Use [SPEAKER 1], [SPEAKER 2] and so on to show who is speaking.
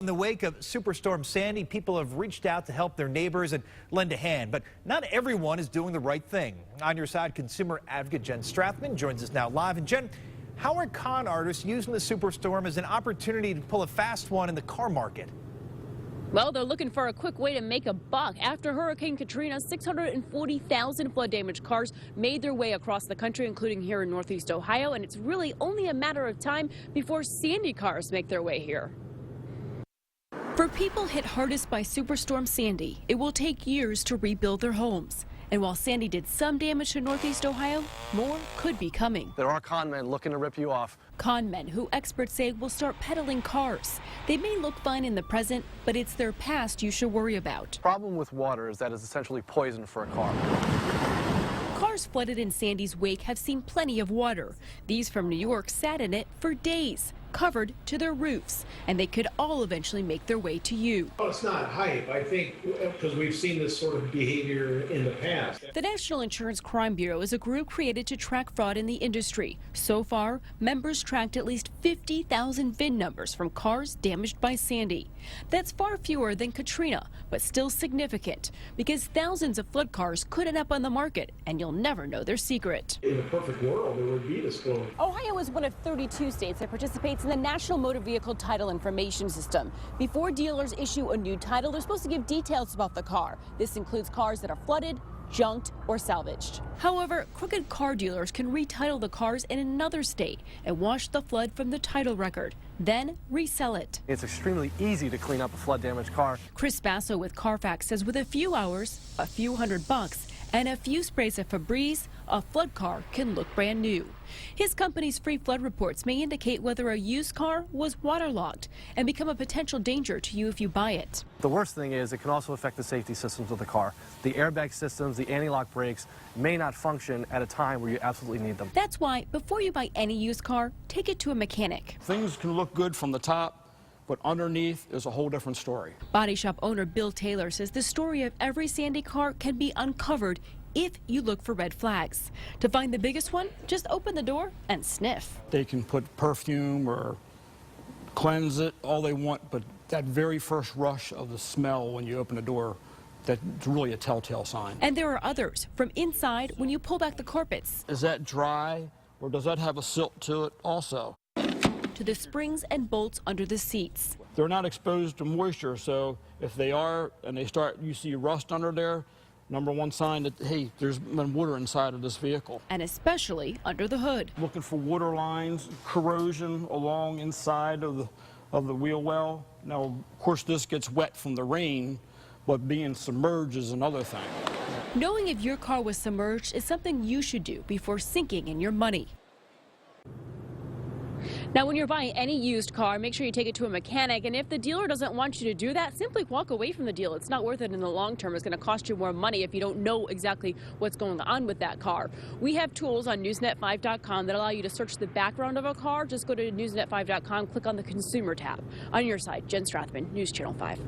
[SPEAKER 1] In the wake of Superstorm Sandy, people have reached out to help their neighbors and lend a hand, but not everyone is doing the right thing. On your side, consumer advocate Jen Strathman joins us now live. And Jen, how are con artists using the superstorm as an opportunity to pull a fast one in the car market?
[SPEAKER 2] Well, they're looking for a quick way to make a buck. After Hurricane Katrina, 640,000 flood-damaged cars made their way across the country, including here in Northeast Ohio, and it's really only a matter of time before Sandy cars make their way here. For people hit hardest by Superstorm Sandy, it will take years to rebuild their homes. And while Sandy did some damage to Northeast Ohio, more could be coming.
[SPEAKER 3] There are con men looking to rip you off.
[SPEAKER 2] Con men who experts say will start peddling cars. They may look fine in the present, but it's their past you should worry about.
[SPEAKER 3] The problem with water is that it's essentially poison for a car.
[SPEAKER 2] Cars flooded in Sandy's wake have seen plenty of water. These from New York sat in it for days, covered to their roofs, and they could all eventually make their way to you.
[SPEAKER 4] Well, it's not hype, I think, because we've seen this sort of behavior in the past.
[SPEAKER 2] The National Insurance Crime Bureau is a group created to track fraud in the industry. So far, members tracked at least 50,000 VIN numbers from cars damaged by Sandy. That's far fewer than Katrina, but still significant, because thousands of flood cars could end up on the market, and you'll never know their secret.
[SPEAKER 4] In a perfect world, there would be disclosure.
[SPEAKER 2] Ohio is one of 32 states that participates in the National Motor Vehicle Title Information System. Before dealers issue a new title, they're supposed to give details about the car. This includes cars that are flooded, junked, or salvaged. However, crooked car dealers can retitle the cars in another state and wash the flood from the title record, then resell it.
[SPEAKER 3] It's extremely easy to clean up a flood-damaged car.
[SPEAKER 2] Chris Basso with Carfax says with a few hours, a few $100, and a few sprays of Febreze, a flood car can look brand new. His company's free flood reports may indicate whether a used car was waterlogged and become a potential danger to you if you buy it.
[SPEAKER 3] The worst thing is it can also affect the safety systems of the car. The airbag systems, the anti-lock brakes may not function at a time where you absolutely need them.
[SPEAKER 2] That's why before you buy any used car, take it to a mechanic.
[SPEAKER 5] Things can look good from the top, but underneath is a whole different story.
[SPEAKER 2] Body shop owner Bill Taylor says the story of every Sandy car can be uncovered if you look for red flags. To find the biggest one, just open the door and sniff.
[SPEAKER 5] They can put perfume or cleanse it all they want, but that very first rush of the smell when you open the door, that's really a telltale sign.
[SPEAKER 2] And there are others, from inside when you pull back the carpets.
[SPEAKER 5] Is that dry, or does that have a silt to it also?
[SPEAKER 2] To the springs and bolts under the seats.
[SPEAKER 5] They're not exposed to moisture, so if they are and you see rust under there, number one sign that, hey, there's been water inside of this vehicle.
[SPEAKER 2] And especially under the hood.
[SPEAKER 5] Looking for water lines, corrosion along inside of the wheel well. Now, of course, this gets wet from the rain, but being submerged is another thing.
[SPEAKER 2] Knowing if your car was submerged is something you should do before sinking in your money. Now, when you're buying any used car, make sure you take it to a mechanic. And if the dealer doesn't want you to do that, simply walk away from the deal. It's not worth it in the long term. It's going to cost you more money if you don't know exactly what's going on with that car. We have tools on Newsnet5.com that allow you to search the background of a car. Just go to Newsnet5.com, click on the Consumer tab. On your side, Jen Strathman, News Channel 5.